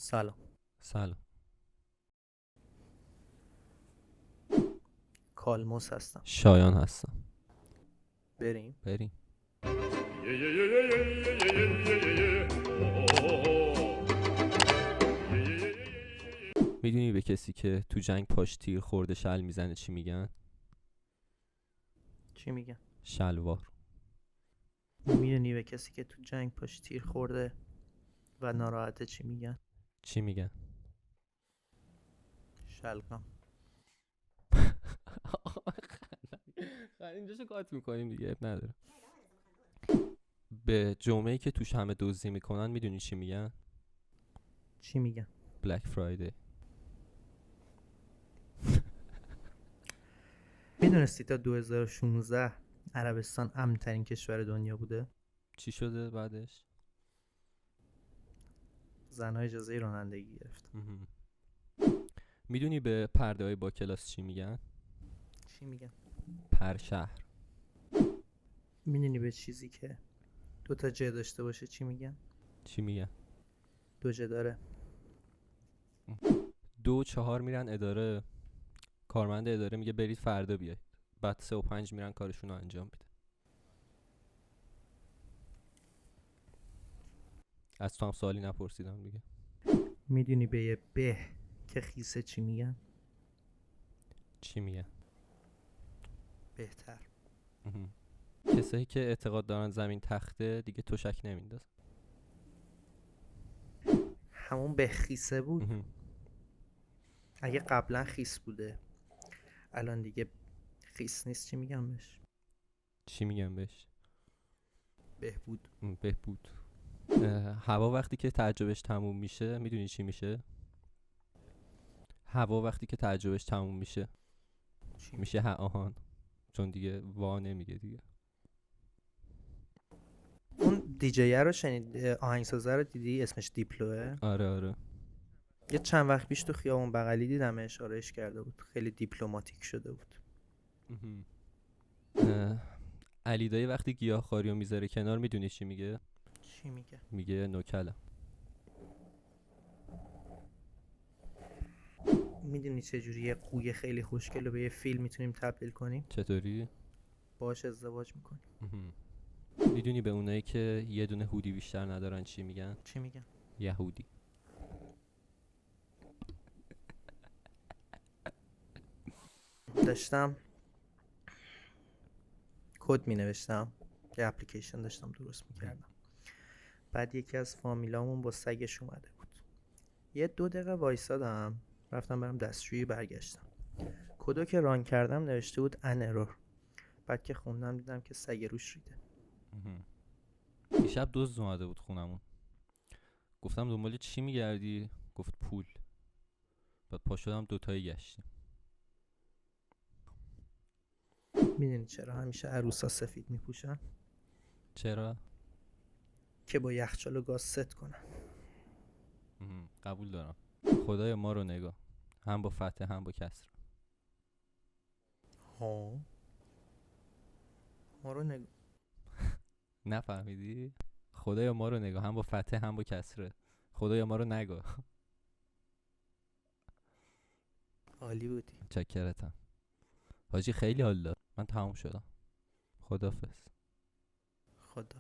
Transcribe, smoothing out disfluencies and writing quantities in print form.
سلام. سلام. کالموس هستم. شایان هستم. بریم. بریم. میدونی به کسی که تو جنگ پاش تیر خورده شل میزنه چی میگن؟ چی میگن؟ شلوار. میدونی به کسی که تو جنگ پاش تیر خورده و ناراحته چی میگن؟ چی میگن؟ شلغم. اینجاشو کات میکنیم دیگه، اب نداره. به جمعه‌ای که توش همه دزدی میکنن میدونی چی میگن؟ چی میگن؟ بلک فرایدی. میدونستی تا 2016 عربستان امن‌ترین کشور دنیا بوده؟ چی شده بعدش؟ زن‌ها اجازه رانندگی گرفتن. میدونی به پرده های با کلاس چی میگن؟ چی میگن؟ پرشهر. میدونی به چیزی که دو تا جه داشته باشه چی میگن؟ چی میگن؟ دو جه داره. 2 و 4 میرن اداره، کارمند اداره میگه برید فردا بیاید، بعد 3 و 5 میرن کارشون رو انجام میده. از تو هم سوالی نپرسیدم دیگه. میدونی به یه به که خیسه چی میگن؟ چی میگن؟ بهتر. کسایی که اعتقاد دارن زمین تخته دیگه تشک نمیندازن. همون به خیسه بود. اگه قبلا خیس بوده الان دیگه خیس نیست چی میگم بهش؟ چی میگن بهش؟ بهبود. بهبود. هوا وقتی که تعجبش تموم میشه میدونی چی میشه؟ هوا وقتی که تعجبش تموم میشه چی میشه آهان، چون دیگه وا نمیگه دیگه. اون دیجیه رو شنید؟ آهنگسازه رو دیدی اسمش دیپلوه؟ آره آره. یه چند وقت پیش تو خیابون بغلی دیدمش، آرایش کرده بود، خیلی دیپلماتیک شده بود. علی دایی وقتی گیاهخواری رو میذاره کنار میدونی چی میگه؟ چی میگه؟ میگه نوکلم. میدونی چجوری یه قوی خیلی خوشگل رو به یه فیل میتونیم تبدیل کنیم؟ چطوری؟ باهاش ازدواج میکنیم. میدونی به اونایی که یه دونه هودی بیشتر ندارن چی میگن؟ چی میگن؟ یهودی. داشتم کد مینوشتم، یه اپلیکیشن داشتم درست میکردم، بعد یکی از فامیلامون با سگش اومده بود. یه 2 دقیقه وایسادم، رفتم برم دستشویی، برگشتم، کدو که ران کردم نوشته بود ان ارور. بعد که خوندم دیدم که سگ روش ریده. دیشب دزد اومده بود خونمون، گفتم دنبال چی میگردی؟ گفت پول. بعد پا شدم دوتایی گشتیم. میدونی چرا همیشه عروسا سفید میپوشن؟ چرا؟ که با یخچال و گاز ست کنن. قبول دارم. خدای ما رو نگاه، هم با فتح هم با کسر. ها ما رو نگاه. نفهمیدی؟ خدای ما رو نگاه، هم با فتح هم با کسره. خدای ما رو نگاه. عالی بودی. چکرتم حاجی، خیلی حال داد. من تموم شدم. خدافظ. خدا